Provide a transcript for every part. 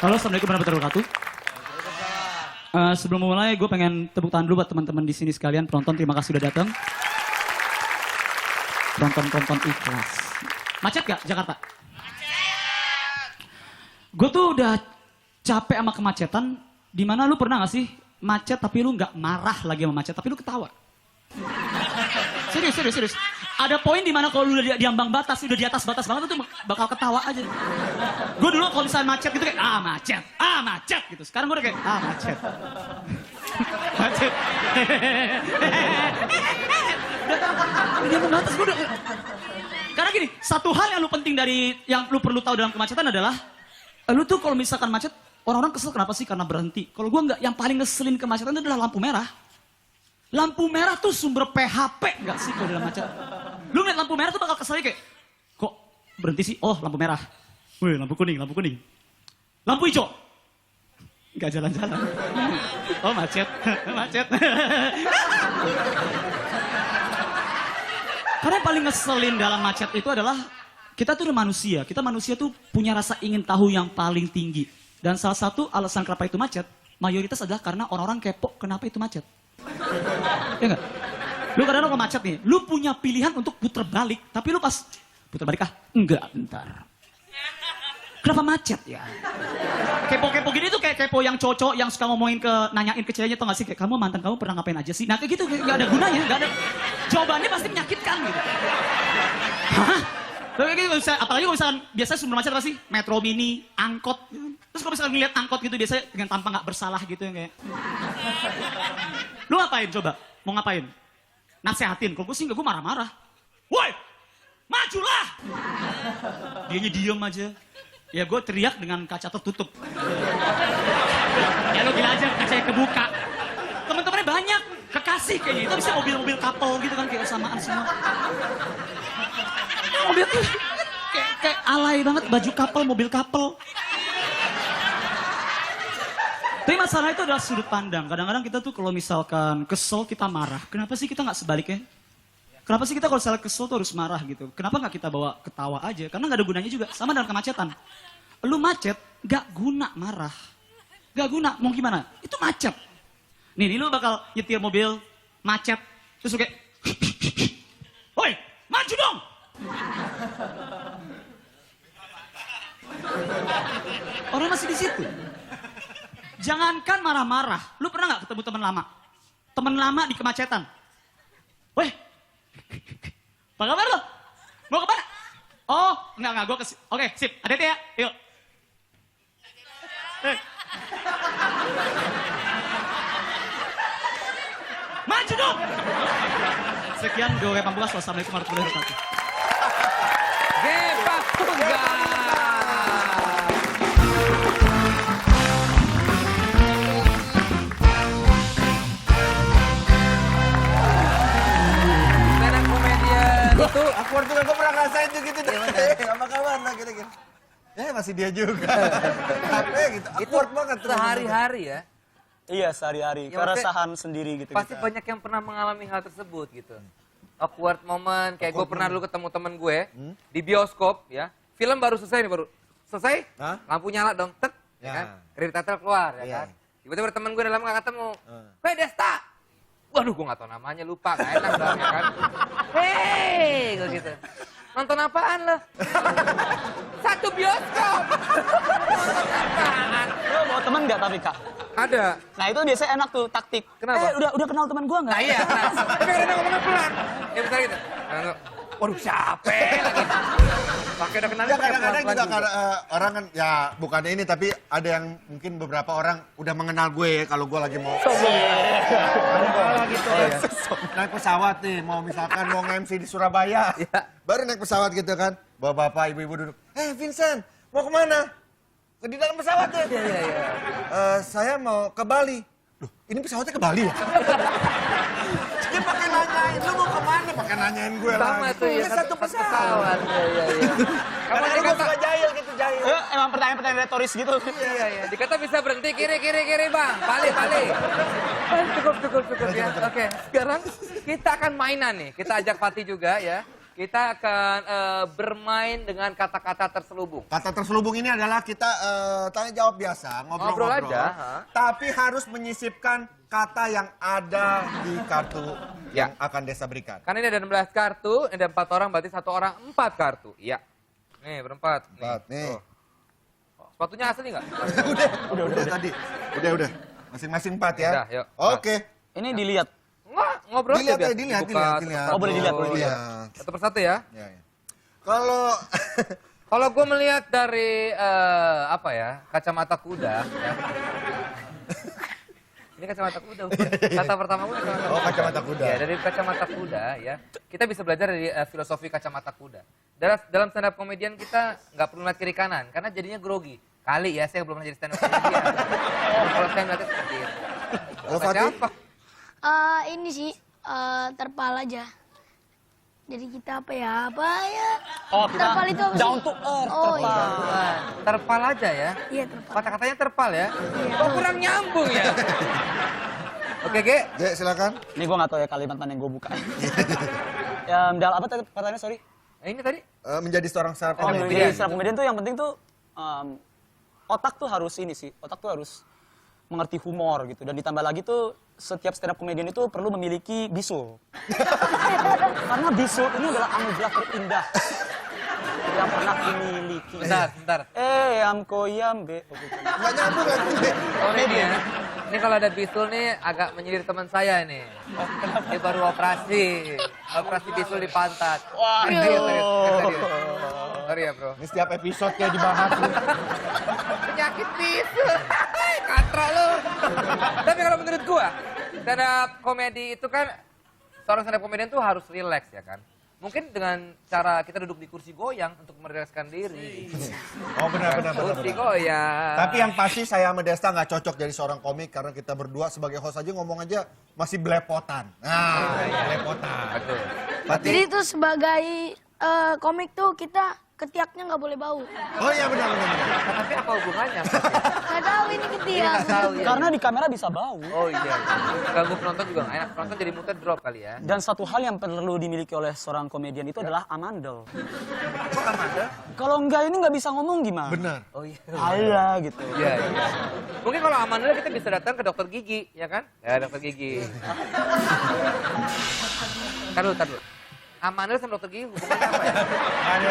Halo, Assalamualaikum warahmatullahi wabarakatuh. Sebelum mulai, gue pengen tepuk tangan dulu buat teman-teman di sini sekalian. Penonton, terima kasih udah datang. Penonton ikhlas. Macet gak Jakarta? Macet! Gue tuh udah capek sama kemacetan. Dimana lu pernah gak sih macet tapi lu gak marah lagi sama macet, tapi lu ketawa? Serius. Ada poin dimana kalau lu udah di ambang batas, udah di atas batas banget tuh bakal ketawa aja. Gue dulu kalau misalnya macet gitu kayak, macet gitu. Sekarang gue udah kayak, macet. Macet. Udah di ambang batas gue udah. Karena gini, satu hal yang lu penting yang lu perlu tahu dalam kemacetan adalah, lu tuh kalau misalkan macet, orang-orang kesel kenapa sih? Karena berhenti. Kalau gue enggak, yang paling ngeselin kemacetan itu adalah lampu merah. Lampu merah tuh sumber PHP enggak sih kalau dalam macet? Lu ngeliat lampu merah tuh bakal keselnya kayak, kok berhenti sih? Oh, lampu merah. Wih, lampu kuning. Lampu hijau. Enggak jalan-jalan. Oh, macet. Karena yang paling ngeselin dalam macet itu adalah, kita tuh udah manusia. Kita manusia tuh punya rasa ingin tahu yang paling tinggi. Dan salah satu alasan kenapa itu macet, mayoritas adalah karena orang-orang kepo kenapa itu macet. Ya enggak? Lu kadang-kadang kalau macet nih, lu punya pilihan untuk puter balik, tapi lu pas puter balik enggak, bentar. Kenapa macet ya? Kepo-kepo gini tuh kayak kepo yang cowok yang suka nanyain ke ceweknya, tau gak sih? Kayak, kamu mantan kamu pernah ngapain aja sih? Nah kayak gitu, gak ada gunanya, gak ada. Jawabannya pasti menyakitkan gitu. Hah? Kayak gitu, apalagi kalau misalkan, biasanya sumber macet apa sih? Metro Mini, angkot. Terus kalau misalkan ngeliat angkot gitu, biasanya dengan tanpa gak bersalah gitu yang kayak. Lu ngapain coba? Mau ngapain? Nasehatin, kalau gue sih gue marah-marah. Woi, majulah! Dianya diem aja. Ya gue teriak dengan kaca tertutup. Ya lu gila aja, kacanya kebuka. Temen-temennya banyak, kekasih kayaknya. Itu bisa mobil-mobil couple gitu kan, kayak samaan semua. Mobil tuh kayak alay banget, baju couple, mobil couple. Tapi masalah itu adalah sudut pandang. Kadang-kadang kita tuh kalau misalkan kesel kita marah. Kenapa sih kita nggak sebaliknya? Kenapa sih kita kalau misalnya kesel tuh harus marah gitu? Kenapa nggak kita bawa ketawa aja? Karena nggak ada gunanya juga. Sama dalam kemacetan. Lu macet, nggak guna marah. Nggak guna, mau gimana? Itu macet. Nih lu bakal nyetir mobil, macet. Terus lu kayak, woi, maju dong! Orang masih di situ. Jangankan marah-marah, lu pernah nggak ketemu teman lama? Teman lama di kemacetan. Weh, apa kabar lo? Mau kemana? Oh, enggak, gue Oke, sip, hati-hati ya, yuk. Maju dong! Sekian, gue Pamungkas, wassalamualaikum warahmatullahi wabarakatuh. Gepak Tunggal. Itu awkward juga, gue pernah ngerasain tuh gitu. Apa kabar lah gitu. Masih dia juga. Capek gitu, awkward banget. Sehari-hari ya? Iya, sehari-hari. Ya, keresahan sendiri gitu. Pasti banyak yang pernah mengalami hal tersebut gitu. Awkward moment, kayak gue pernah dulu ketemu temen gue di bioskop ya. Film baru selesai nih, selesai, lampu nyala dong, tek, ya kan? Kredit title keluar, ya kan? Tiba-tiba temen gue dalam gak ketemu. Hei Desta! Waduh, gue gak tau namanya, lupa, gak enak dong ya kan? Hei, gue gitu. Nonton apaan lo? Satu bioskop! Nonton apaan? Lo bawa temen nggak tapi Kak? Ada. Nah itu biasanya enak tuh taktik. Kenapa? Udah kenal teman gua nggak? Nah iya, tapi kadang ngomongnya pelan. Ya misalnya gitu. Waduh, capek lagi. Pakai udah kenal. Ya kadang-kadang juga orang kan, ya bukannya ini, tapi ada yang mungkin beberapa orang udah mengenal gue ya kalau gue lagi mau. Gitu. Naik pesawat nih, mau misalkan mau nge-MC di Surabaya. Baru naik pesawat gitu kan, bawa bapak ibu-ibu duduk. Vincent, mau kemana? Di dalam pesawat ya? Iya. Saya mau ke Bali. Loh, ini pesawatnya ke Bali ya? Dia pakai nanyain, lu mau kemana? Pakai nanyain gue lah. Sama tuh ya, satu pesawat. Iya. Kamu suka jahil gitu, jahil. Emang pertanyaan-pertanyaan retoris gitu. Iya. Dikata bisa berhenti kiri bang. Balik. Cukup ya. Oke, sekarang kita akan mainan nih. Kita ajak Fatih juga ya. Kita akan bermain dengan kata-kata terselubung. Kata terselubung ini adalah kita tanya jawab biasa, Ngobrol ngobrol-ngobrol. aja, ha? Tapi harus menyisipkan kata yang ada di kartu yang akan Desa berikan. Karena ini ada 16 kartu, ada 4 orang, berarti 1 orang 4 kartu. Iya. Nih, berempat. Empat, nih. Tuh. Sepatunya asli nggak? udah tadi. Udah. Masing-masing 4 ya. Udah, yuk. Oke. Ini dilihat. Nggak, ngobrol Dilihat aja. ya, dilihat. Dibuka Oh, boleh dilihat, boleh satu-satu. dilihat. Satu persatu ya. Ya. Kalau Kalau gue melihat dari apa ya, kacamata kuda. Ya. Ini kacamata kuda. Kata pertama gue kacamata kuda. Oh, kacamata kuda. Ya, dari kacamata kuda ya. Kita bisa belajar dari filosofi kacamata kuda. Dalam stand up komedian kita nggak perlu lihat kiri kanan karena jadinya grogi. Kali ya, saya belum pernah jadi stand up komedian. Kalau saya melihatnya seperti itu. Kalau Baca Fatih? apa? Ini sih terpal aja. Jadi kita apa ya? Oh, kita Terpal itu apa sih? down to earth, Oh, terpal. iya. Nah, terpal aja ya. Iya, terpal. Kata-katanya terpal ya. Kok kurang nyambung ya? Oke, Ge. Ge, silakan. Ini gue nggak tahu ya kalimat mana yang gue buka. Ya, dalam apa tadi pertanyaannya, sorry? Ini tadi Menjadi seorang stand up Oh, comedian. jadi stand up comedian tuh yang penting tuh otak tuh harus ini sih, otak tuh harus mengerti humor gitu. Dan ditambah lagi tuh setiap stand up comedian itu perlu memiliki bisul. Karena bisul ini adalah anugerah terindah yang pernah dimiliki. Bentar. Amkoyam be. Oh, bukan. Nggak nyambung lagi. Ge. Oh ini ya. Ini kalau ada bisul nih agak menyindir teman saya nih. Dia baru operasi. Operasi bisul di pantat. Wah, Sorry ya bro. Ini setiap episode kayak dibahas. Penyakit bisul. Katro lu. Tapi kalau menurut gua, stand up komedi itu kan, seorang stand up komedian tuh harus relax ya kan. Mungkin dengan cara kita duduk di kursi goyang untuk merilekskan diri. Oh, benar. Kursi goyang. Tapi yang pasti saya sama Desta nggak cocok jadi seorang komik karena kita berdua sebagai host aja ngomong aja masih belepotan. Nah, belepotan. Betul. Fatih? Jadi itu sebagai komik tuh kita ketiaknya nggak boleh bau. Oh iya benar. Tapi apa hubungannya? Nggak tahu ini ketiak. Nggak tahu ya. karena di kamera bisa bau. Oh iya. Ganggu penonton juga nggak enak. Penonton jadi muter drop kali ya. Dan satu hal yang perlu dimiliki oleh seorang komedian itu adalah amandel. Kok Amanda? Kalau enggak ini nggak bisa ngomong gimana? Benar. Oh iya. Iya gitu. Iya. Mungkin kalau Amanda kita bisa datang ke dokter gigi, ya kan? Ya dokter gigi. Taruh. Amanda sama dokter gigi hubungannya apa ya? Ada.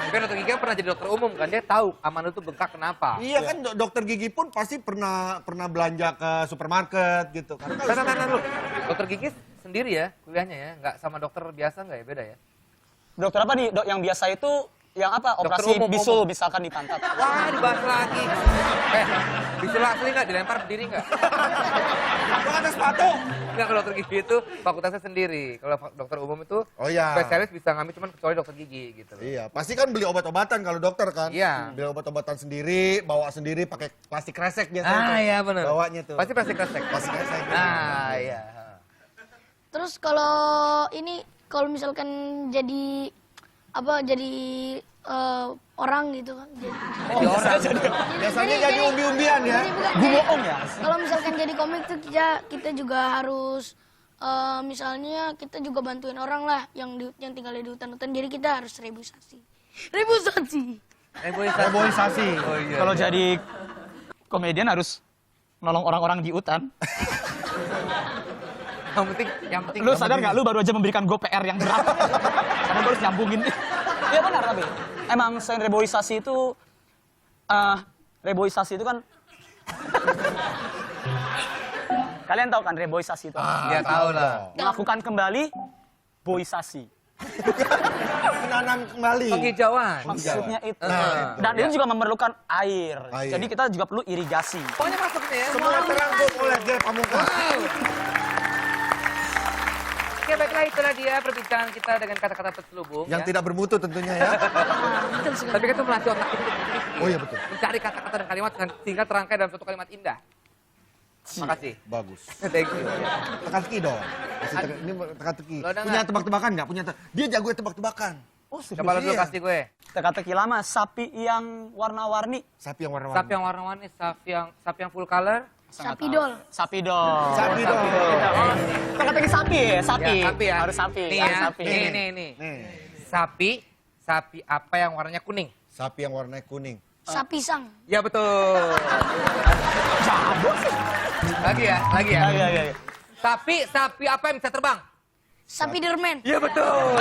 Kan dokter gigi kan pernah jadi dokter umum kan, dia tahu Amanda tuh bengkak kenapa. Iya kan dokter gigi pun pasti pernah belanja ke supermarket gitu kan. Nah, lu. Dokter gigi sendiri ya kuliahnya ya, nggak sama dokter biasa nggak ya, beda ya? Dokter apa nih? Dok yang biasa itu yang apa? Dokter Operasi umum, bisul misalkan di pantat. Wah, dibahas lagi. Bisul asli nggak? Dilempar berdiri nggak? Kok ada sepatu? Nggak, kalau dokter gigi itu fakultasnya sendiri. Kalau dokter umum itu Oh iya. spesialis bisa ngambil cuman kecuali dokter gigi gitu loh. Iya, pasti kan beli obat-obatan kalau dokter kan. Iya. Beli obat-obatan sendiri, bawa sendiri pakai plastik kresek biasanya. tuh. iya benar. Bawanya tuh. Pasti plastik kresek. Plastik kresek. Nah, iya. Terus kalau ini kalau misalkan jadi orang gitu kan. Jadi orang. Biasanya jadi umbi-umbian ya. Jadi bukan, Gue bohong ya. kalau misalkan jadi komik tuh kita juga harus misalnya kita juga bantuin orang lah yang tinggal di hutan-hutan. Jadi kita harus reboisasi. Reboisasi. Oh iya. Kalau jadi komedian harus nolong orang-orang di hutan. Yang penting. Lu sadar nggak? Lu baru aja memberikan gue PR yang berat. Karena gue harus nyambungin. Iya benar tapi. Emang selain reboisasi itu kan kalian tahu kan reboisasi itu? Iya tahu lah. Melakukan kembali boisasi. Menanam kembali. Penghijauan. Maksudnya itu. Nah, Dan iya. ini juga memerlukan air. Air. Jadi kita juga perlu irigasi. Pokoknya masuk nih ya. Semua terangkum oleh Ge Pamungkas. Oke, baiklah itulah dia perbincangan kita dengan kata-kata terselubung. Yang ya. tidak bermutu tentunya ya. Tapi kan itu melatih otak kita untuk berpikir. Oh iya betul. Mencari kata-kata dan kalimat sehingga terangkai dalam suatu kalimat indah. Makasih. Bagus. Thank you. Teka-teki dong. Ini teka-teki. Lo ada Punya nggak? tebak-tebakan nggak? Dia jago tebak-tebakan. Oh, Coba lu dulu Iya. kasih gue. teka-teki lama, sapi yang warna-warni. Sapi yang warna-warni. Sapi yang warna-warni, sapi yang full color, Sapi dol. Sapi dong. Sapi dong. Oh, kok katanya sapi ya? Sapi. Ya, sapi ya. Harus sapi. Nih harus ya. sapi. Nih. Nih. Sapi apa yang warnanya kuning? Sapi yang warnanya kuning. Sapi sang. Ya betul. Lagi ya. Iya. Sapi apa yang bisa terbang? Sapi dermen. Iya betul.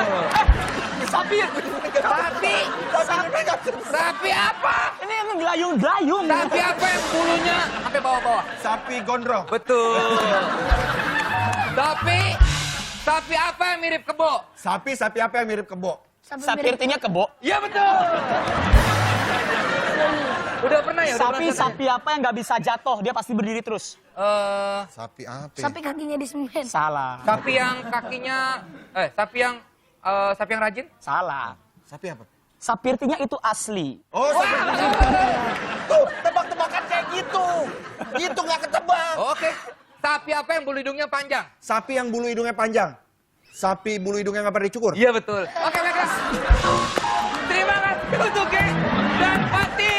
Sapi. Sapi apa? Ini emang gelayung. Sapi apa yang bulunya sampai bawah-bawah? Sapi gondrong. Betul. Sapi apa yang mirip kebo? Sapi apa yang mirip kebo? Sapi artinya kebo. Iya betul. Udah pernah ya? Sapi apa yang nggak bisa jatuh? Dia pasti berdiri terus. Sapi apa? Sapi kakinya di semen. Salah. Sapi yang kakinya, sapi yang rajin? Salah. Sapi apa? Sapi artinya itu asli. Oh, sapi. Tuh, tebak-tebakan kayak gitu. Itu nggak ketebak. Oke. Sapi apa yang bulu hidungnya panjang? Sapi yang bulu hidungnya panjang. Sapi bulu hidungnya nggak pernah dicukur. Iya betul. Oke baiklah. Terima kasih untuk Geng dan Pati.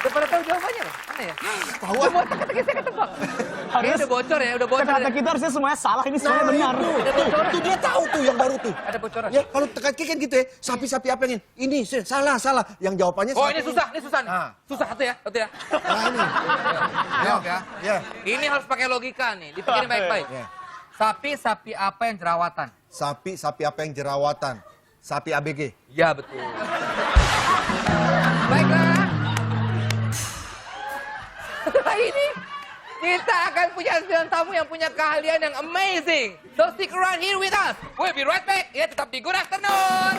Udah pada tahu jawabannya loh? Mana ya? Tahu Udah buat teka-teki saya ketebak. Kayaknya udah bocor ya, udah bocor. Kata-kata Ya. kita harusnya semuanya salah, ini semuanya benar. Tuh, dia tahu tuh yang baru tuh. Ada bocoran. Ya, kalau teka-teki kan gitu ya. Sapi-sapi apa yang ini? Salah. Yang jawabannya Oh sapi ini susah nih. Ah. Susah satu ya. Nah, ini. Jawab ya. Ya. Ini harus pakai logika nih, dipikirin baik-baik. Ya. Sapi apa yang jerawatan? Sapi apa yang jerawatan? Sapi ABG. Ya betul. Baiklah. Setelah ini kita akan punya 9 tamu yang punya keahlian yang amazing. So stick around here with us. We'll be right back. Ya tetap di Good Afternoon.